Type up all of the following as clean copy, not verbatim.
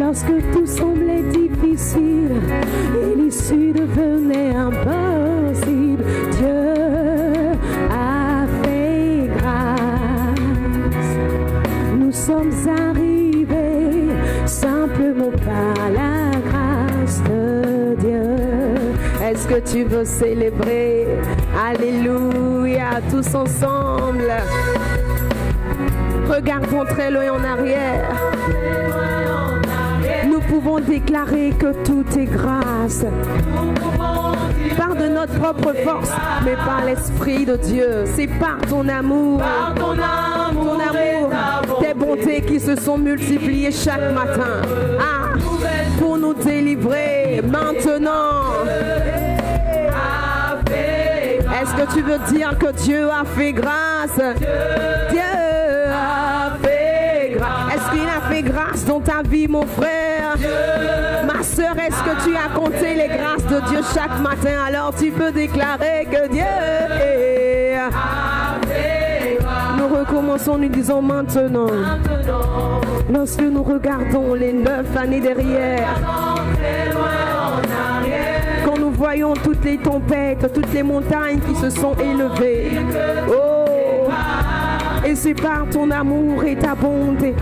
Lorsque tout semblait difficile et l'issue devenait impossible, Dieu a fait grâce. Nous sommes arrivés simplement par la grâce de Dieu. Est-ce que tu veux célébrer? Alléluia, tous ensemble. Regardons très loin en arrière. Nous pouvons déclarer que tout est grâce. Par de notre propre force, mais par l'Esprit de Dieu. C'est par ton amour, tes bontés qui se sont multipliées chaque matin. Ah, pour nous délivrer maintenant. Est-ce que tu veux dire que Dieu a fait grâce? Dieu a fait grâce. Est-ce qu'il a fait grâce dans ta vie, mon frère? Ma soeur, est-ce que tu as compté les grâces de Dieu chaque matin? Alors tu peux déclarer que Dieu a fait grâce. Nous recommençons, nous disons maintenant. Lorsque nous regardons les 9 années derrière, quand nous voyons toutes les tempêtes, toutes les montagnes qui se sont élevées, oh, et c'est par ton amour et ta bonté,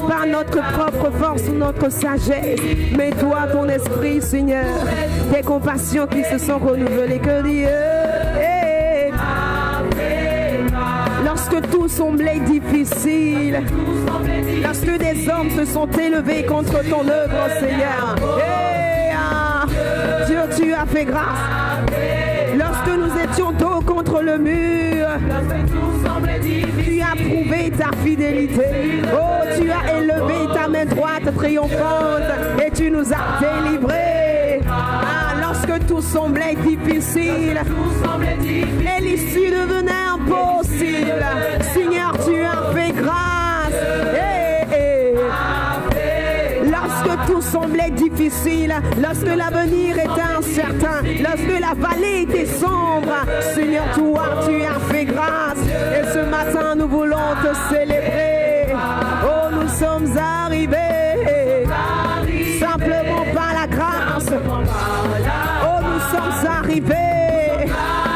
par notre propre force ou notre sagesse, mais toi, ton esprit, Seigneur, des compassions qui se sont renouvelées, que Dieu, lorsque tout semblait difficile, lorsque des hommes se sont élevés contre ton œuvre, Seigneur, Dieu, tu as fait grâce. Lorsque nous étions dos contre le mur, tu as prouvé ta fidélité. Oh, tu as élevé ta main droite triomphante et tu nous as délivrés. Ah, lorsque tout semblait difficile et l'issue devenait impossible, Seigneur, tu as fait grâce. Lorsque tout semblait difficile, lorsque l'avenir était incertain, lorsque la vallée était sombre, Seigneur, toi, tu as fait grâce. Et ce matin, nous voulons te célébrer. Oh, nous sommes arrivés simplement par la grâce. Oh, nous sommes arrivés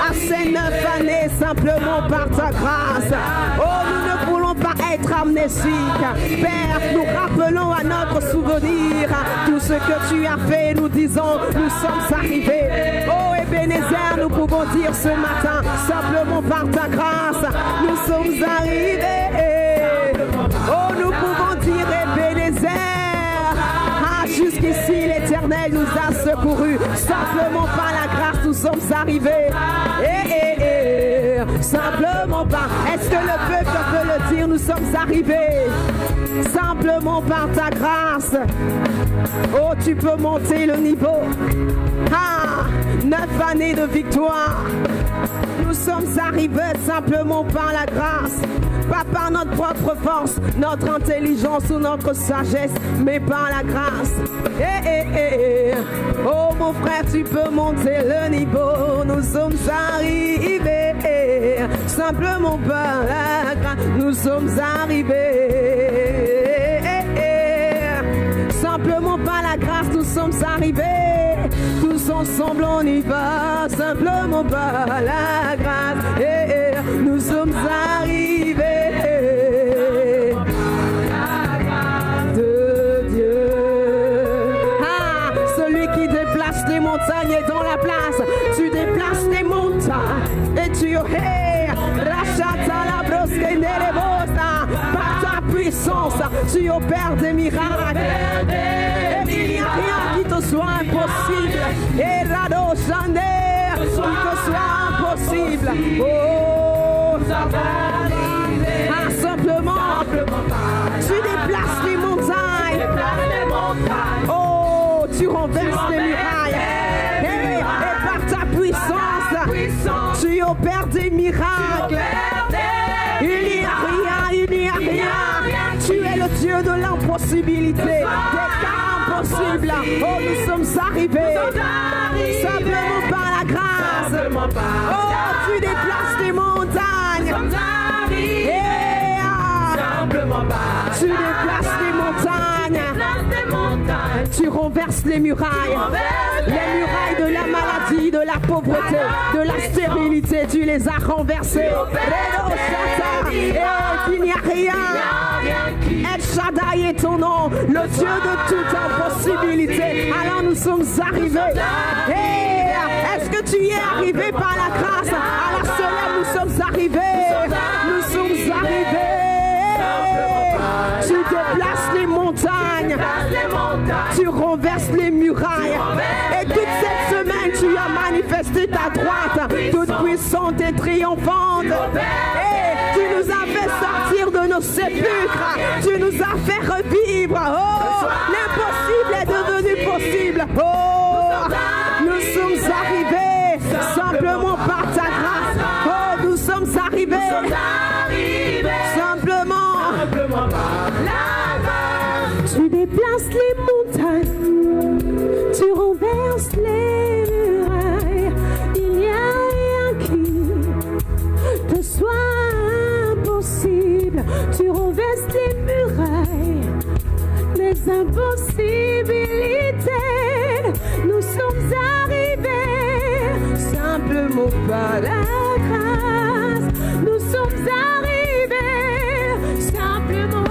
à ces 9 années simplement par ta grâce. Oh, nous ne voulons pas être amnésiques. Père, nous rappelons à notre souvenir tout ce que tu as fait. Nous disons, nous sommes arrivés. Oh, Ebenezer, nous pouvons dire ce matin, simplement par ta grâce, nous sommes arrivés. Oh, nous pouvons dire, Ebenezer, ah, jusqu'ici l'Éternel nous a secourus. Simplement par la grâce, nous sommes arrivés. Simplement par... Est-ce que le peuple peut le dire? Nous sommes arrivés simplement par ta grâce. Oh, tu peux monter le niveau. Ah, 9 années de victoire. Nous sommes arrivés simplement par la grâce. Pas par notre propre force, notre intelligence ou notre sagesse, mais par la grâce. Oh, mon frère, tu peux monter le niveau. Nous sommes arrivés simplement par la grâce. Nous sommes arrivés simplement par la grâce. Nous sommes arrivés tous ensemble, on y va simplement par la grâce. Nous sommes arrivés de Dieu. Ah, celui qui déplace les montagnes est dans la place. Tu déplaces les montagnes et tu rachata la brosque nervosa. Par ta puissance, tu opères des miracles. Il n'y a rien qui te soit impossible. Et rado chander, qui te soit impossible. Oh, ah, simplement, tu déplaces les montagnes. Oh, tu renverses les murailles. Et par ta puissance, tu opères des miracles. Il n'y a rien. Tu es le Dieu de l'impossibilité, des cas impossibles. Oh, nous sommes arrivés simplement par la grâce. Oh, tu déplaces les montagnes. Simplement Tu déplaces les montagnes. Tu renverses les murailles. Les murailles de la maladie, de la pauvreté, de la stérilité, tu les as renversées. Et qu'il n'y a rien. El Shaddai est ton nom, le Dieu de toute impossibilité. Alors nous sommes arrivés. Hey, est-ce que tu y es arrivé par la grâce? À la semaine, nous sommes arrivés. Nous sommes arrivés. Tu déplaces les montagnes. Tu renverses les murailles. Et toute cette semaine, tu as manifesté ta droite, toute puissante et triomphante. Et tu nous as fait sortir de nos sépulcres. Tu nous as fait revivre. Oh, l'impossible est devenu possible. Oh, nous sommes arrivés simplement par ta grâce. Oh, nous sommes arrivés simplement par la grâce. Tu déplaces les montagnes. Tu renverses les murailles. Il n'y a rien qui te soit impossible. Tu renverses les murailles. Les impossibilités. Nous sommes arrivés simplement par la grâce. Nous sommes arrivés simplement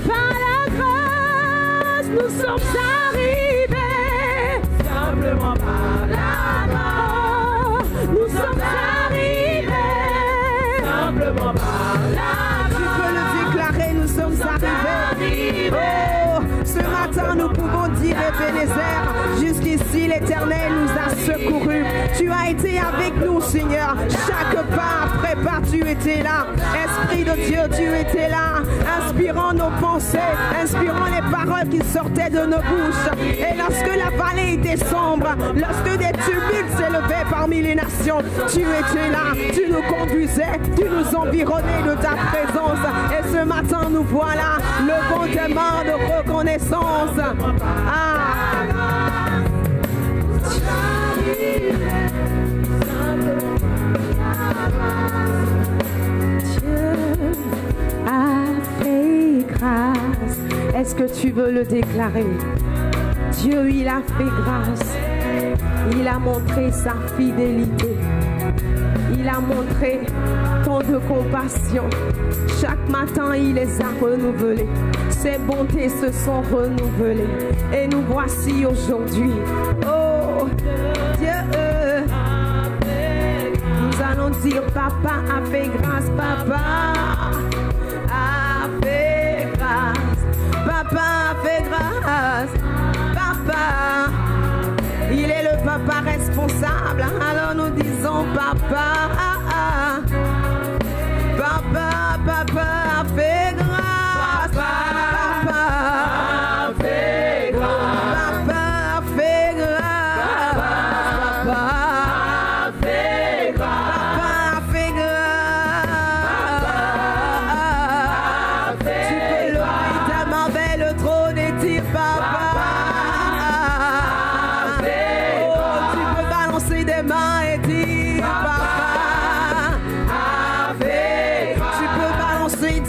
par la grâce. Nous sommes arrivés simplement par la grâce. Nous sommes arrivés simplement par la grâce. Tu peux le déclarer, nous sommes arrivés. Oh, ce matin nous pouvons dire Ebenezer, jusqu'ici l'Éternel nous a secourus. Tu as été avec nous, Seigneur. Chaque pas après pas, tu étais là. Esprit de Dieu, tu étais là, inspirant nos pensées, inspirant les paroles qui sortaient de nos bouches. Et lorsque la vallée était sombre, lorsque des tumultes s'élevaient parmi les nations, tu étais là, tu nous conduisais, tu nous environnais de ta présence. Et ce matin, nous voilà, levons tes mains de reconnaissance. Ah. Dieu a fait grâce. Est-ce que tu veux le déclarer? Dieu, il a fait grâce. Il a montré sa fidélité. Il a montré tant de compassion. Chaque matin, il les a renouvelés. Ses bontés se sont renouvelées. Et nous voici aujourd'hui. Oh, Dieu, nous allons dire Papa a fait grâce. Papa a fait grâce. Papa a fait grâce. Papa, il est le papa responsable. Alors nous disons Papa. Papa a fait grâce. Papa a fait grâce. Papa a fait grâce. Papa a fait grâce. Papa a fait grâce. Tu peux lever ta main vers le trône et dire Papa. Oh, tu peux balancer des mains et dire Papa.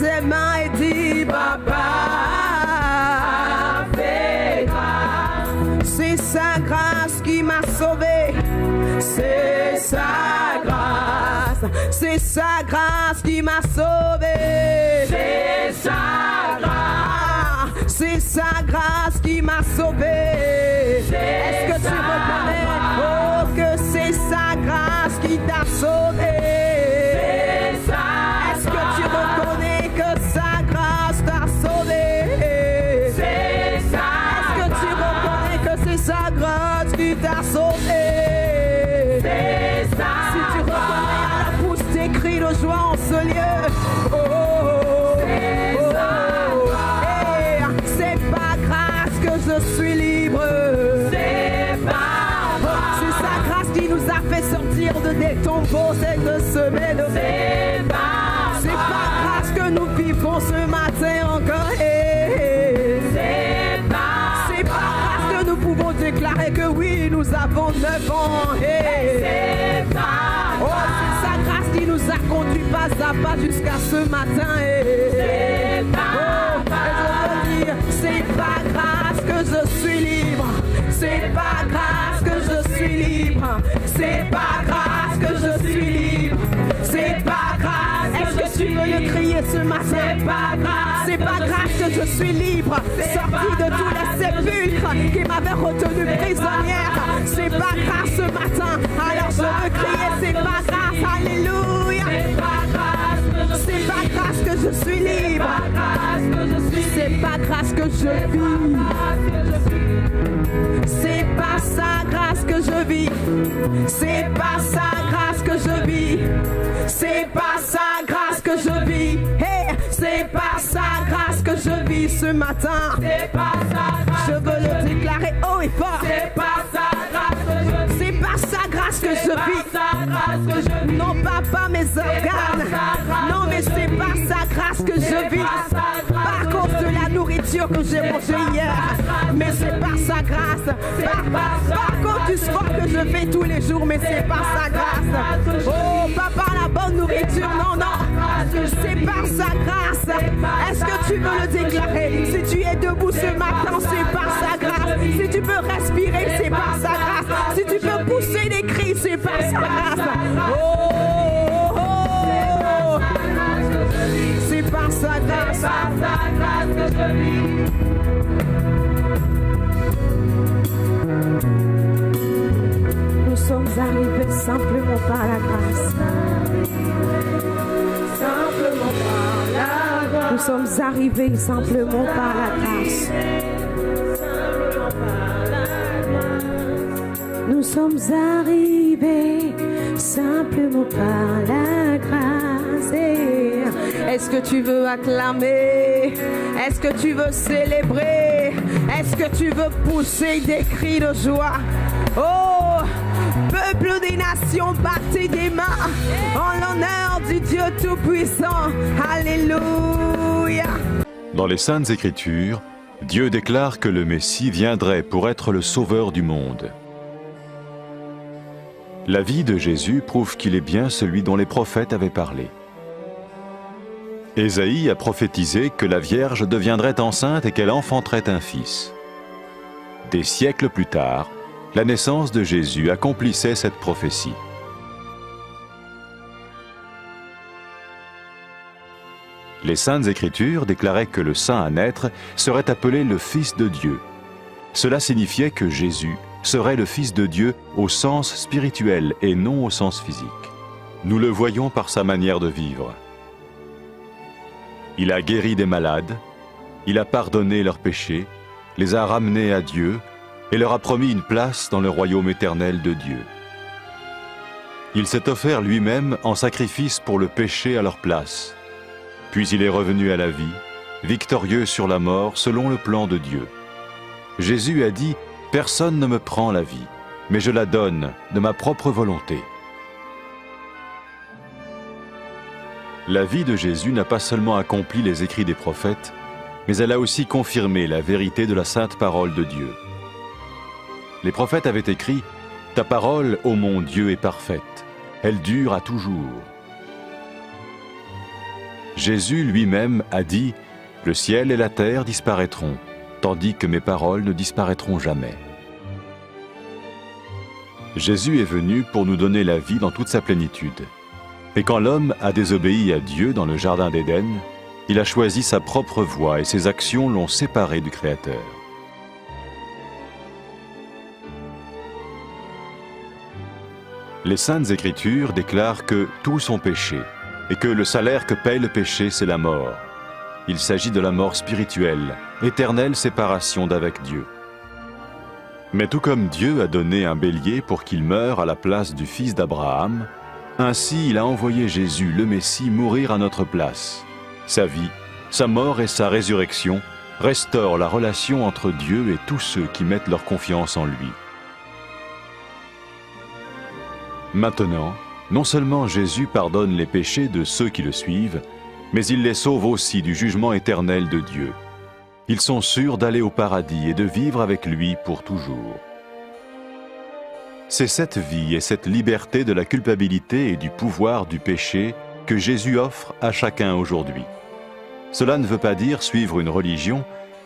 Tes mains et dis Papa fait grâce. C'est sa grâce qui m'a sauvé. C'est sa grâce. C'est sa grâce qui m'a sauvé. C'est sa grâce. C'est sa grâce qui m'a sauvé. Est-ce que tu reconnais oh que c'est sa grâce qui t'a sauvé? Est-ce que tu reconnais que sa grâce t'a sauvé? C'est ça. Est-ce que tu reconnais que c'est sa grâce qui t'a sauvé? C'est ça. Si tu reconnais, alors pousse tes cris de joie en ce lieu. Oh, c'est ça. Hey, c'est par grâce que je suis libre. C'est par grâce. C'est sa grâce qui nous a fait sortir de des tombeaux cette semaine. C'est par grâce que nous vivons ce matin encore. C'est par grâce que nous pouvons déclarer que oui, nous avons 9 ans. C'est sa grâce qui nous a conduits pas à pas jusqu'à ce matin. Oh, que je suis libre. C'est par grâce que je suis libre. C'est par grâce que je suis libre. C'est par grâce. Est-ce que tu veux le crier ce matin? C'est par grâce. C'est par grâce que je suis libre. Sorti de tous les sépulcres qui m'avaient retenue prisonnière. C'est par grâce ce matin. Alors je veux crier, c'est par grâce. Alléluia. C'est par grâce que je suis libre. C'est par grâce que je vis. C'est par sa grâce que je vis. C'est par sa grâce que je vis. C'est par sa grâce que je vis. Hey, c'est par sa grâce que je vis ce matin. C'est par sa grâce. Je veux le déclarer haut et fort. C'est par sa grâce que je vis. C'est par sa grâce que je vis. Non pas par mes organes. Non mais c'est par sa grâce que je vis. Par cause de la nourriture que j'ai mangée hier. Mais c'est par sa grâce. Par cause du sport que je fais tous les jours. Mais c'est par sa grâce. Oh, pas par la bonne nourriture. Non, non. C'est par sa grâce. Est-ce que tu veux le déclarer? Si tu es debout ce matin, c'est par sa grâce. Si tu peux respirer, c'est par sa grâce. Si tu peux pousser des cris, c'est par sa grâce. Oh, oh, oh. C'est par sa grâce. Que je vis. Nous sommes arrivés simplement par la grâce. Simplement par la grâce. Nous sommes arrivés simplement par la grâce. Nous sommes arrivés simplement par la grâce. Est-ce que tu veux acclamer? Est-ce que tu veux célébrer? Est-ce que tu veux pousser des cris de joie? Oh, peuple des nations, battez des mains en l'honneur du Dieu Tout-Puissant. Alléluia. Dans les Saintes Écritures, Dieu déclare que le Messie viendrait pour être le sauveur du monde. La vie de Jésus prouve qu'il est bien celui dont les prophètes avaient parlé. Ésaïe a prophétisé que la Vierge deviendrait enceinte et qu'elle enfanterait un fils. Des siècles plus tard, la naissance de Jésus accomplissait cette prophétie. Les Saintes Écritures déclaraient que le saint à naître serait appelé le Fils de Dieu. Cela signifiait que Jésus serait le Fils de Dieu au sens spirituel et non au sens physique. Nous le voyons par sa manière de vivre. Il a guéri des malades, il a pardonné leurs péchés, les a ramenés à Dieu et leur a promis une place dans le royaume éternel de Dieu. Il s'est offert lui-même en sacrifice pour le péché à leur place. Puis il est revenu à la vie, victorieux sur la mort selon le plan de Dieu. Jésus a dit « Personne ne me prend la vie, mais je la donne de ma propre volonté. » La vie de Jésus n'a pas seulement accompli les écrits des prophètes, mais elle a aussi confirmé la vérité de la sainte parole de Dieu. Les prophètes avaient écrit « Ta parole, ô mon Dieu, est parfaite, elle dure à toujours. » Jésus lui-même a dit « Le ciel et la terre disparaîtront, tandis que mes paroles ne disparaîtront jamais. » Jésus est venu pour nous donner la vie dans toute sa plénitude. Et quand l'homme a désobéi à Dieu dans le jardin d'Éden, il a choisi sa propre voie et ses actions l'ont séparé du Créateur. Les Saintes Écritures déclarent que tous sont péchés et que le salaire que paye le péché, c'est la mort. Il s'agit de la mort spirituelle, éternelle séparation d'avec Dieu. Mais tout comme Dieu a donné un bélier pour qu'il meure à la place du fils d'Abraham, ainsi il a envoyé Jésus, le Messie, mourir à notre place. Sa vie, sa mort et sa résurrection restaurent la relation entre Dieu et tous ceux qui mettent leur confiance en lui. Maintenant, non seulement Jésus pardonne les péchés de ceux qui le suivent, mais il les sauve aussi du jugement éternel de Dieu. Ils sont sûrs d'aller au paradis et de vivre avec lui pour toujours. C'est cette vie et cette liberté de la culpabilité et du pouvoir du péché que Jésus offre à chacun aujourd'hui. Cela ne veut pas dire suivre une religion,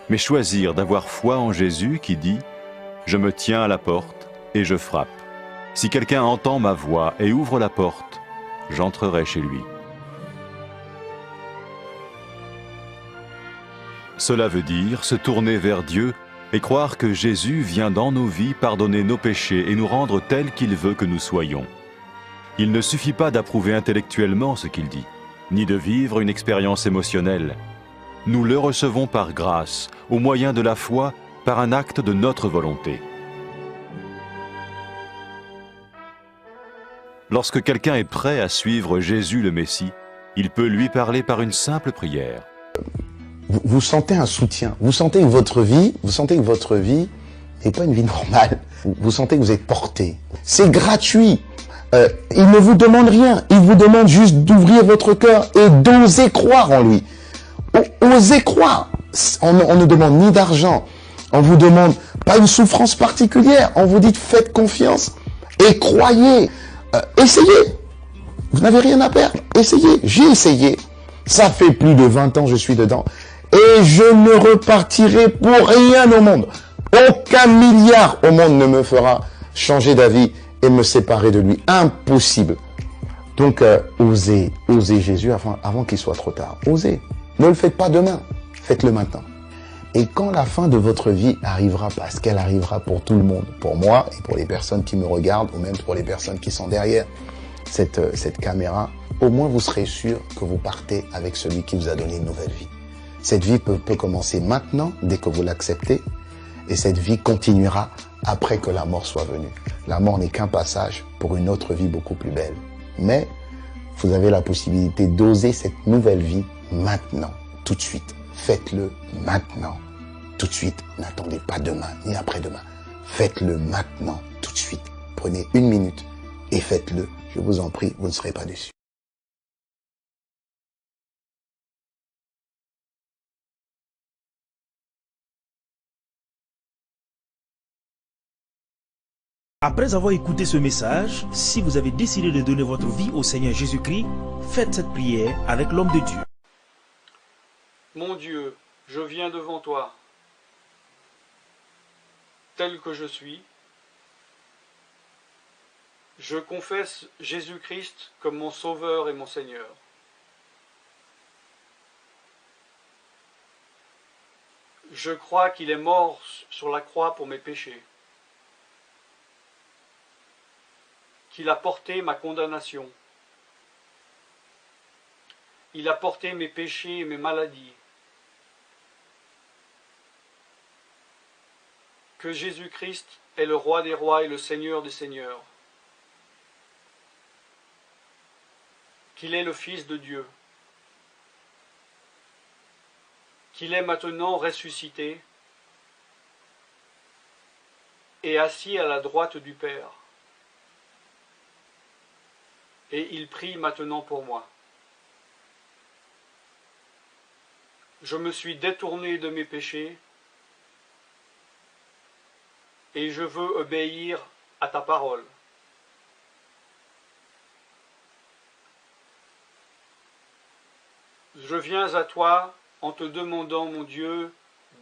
mais choisir d'avoir foi en Jésus qui dit « Je me tiens à la porte et je frappe. Si quelqu'un entend ma voix et ouvre la porte, j'entrerai chez lui. » Cela veut dire se tourner vers Dieu et croire que Jésus vient dans nos vies pardonner nos péchés et nous rendre tels qu'il veut que nous soyons. Il ne suffit pas d'approuver intellectuellement ce qu'il dit, ni de vivre une expérience émotionnelle. Nous le recevons par grâce, au moyen de la foi, par un acte de notre volonté. Lorsque quelqu'un est prêt à suivre Jésus le Messie, il peut lui parler par une simple prière. Vous sentez un soutien, vous sentez que votre vie n'est pas une vie normale. Vous sentez que vous êtes porté. C'est gratuit. Il ne vous demande rien. Il vous demande juste d'ouvrir votre cœur et d'oser croire en lui. Osez croire. On ne demande ni d'argent. On vous demande pas une souffrance particulière. On vous dit faites confiance et croyez. Essayez. Vous n'avez rien à perdre. Essayez. J'ai essayé. Ça fait plus de 20 ans que je suis dedans. Et je ne repartirai pour rien au monde. Aucun milliard au monde ne me fera changer d'avis et me séparer de lui. Impossible. Donc, osez Jésus avant qu'il soit trop tard. Osez. Ne le faites pas demain. Faites-le maintenant. Et quand la fin de votre vie arrivera, parce qu'elle arrivera pour tout le monde, pour moi et pour les personnes qui me regardent, ou même pour les personnes qui sont derrière cette caméra, au moins vous serez sûr que vous partez avec celui qui vous a donné une nouvelle vie. Cette vie peut commencer maintenant, dès que vous l'acceptez, et cette vie continuera après que la mort soit venue. La mort n'est qu'un passage pour une autre vie beaucoup plus belle. Mais vous avez la possibilité d'oser cette nouvelle vie maintenant, tout de suite. Faites-le maintenant, tout de suite. N'attendez pas demain, ni après-demain. Faites-le maintenant, tout de suite. Prenez 1 minute et faites-le. Je vous en prie, vous ne serez pas déçus. Après avoir écouté ce message, si vous avez décidé de donner votre vie au Seigneur Jésus-Christ, faites cette prière avec l'homme de Dieu. Mon Dieu, je viens devant toi, tel que je suis. Je confesse Jésus-Christ comme mon Sauveur et mon Seigneur. Je crois qu'il est mort sur la croix pour mes péchés, qu'il a porté ma condamnation. Il a porté mes péchés et mes maladies. Que Jésus-Christ est le Roi des rois et le Seigneur des seigneurs. Qu'il est le Fils de Dieu. Qu'il est maintenant ressuscité et assis à la droite du Père. Et il prie maintenant pour moi. Je me suis détourné de mes péchés et je veux obéir à ta parole. Je viens à toi en te demandant, mon Dieu,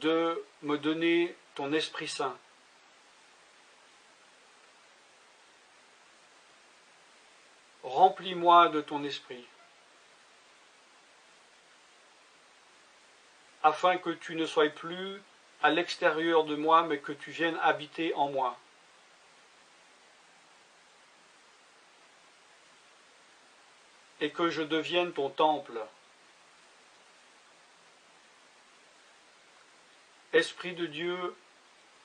de me donner ton Esprit Saint. Remplis-moi de ton esprit, afin que tu ne sois plus à l'extérieur de moi, mais que tu viennes habiter en moi. Et que je devienne ton temple. Esprit de Dieu,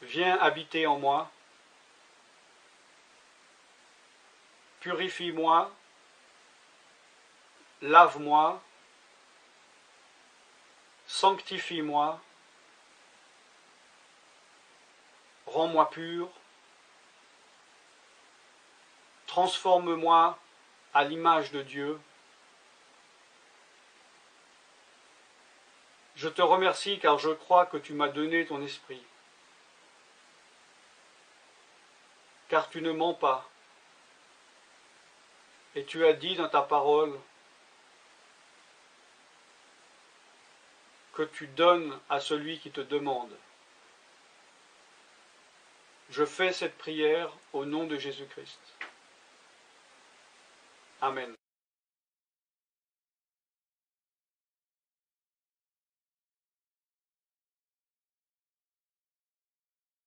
viens habiter en moi. Purifie-moi, lave-moi, sanctifie-moi, rends-moi pur, transforme-moi à l'image de Dieu. Je te remercie car je crois que tu m'as donné ton esprit, car tu ne mens pas. Et tu as dit dans ta parole que tu donnes à celui qui te demande. Je fais cette prière au nom de Jésus-Christ. Amen.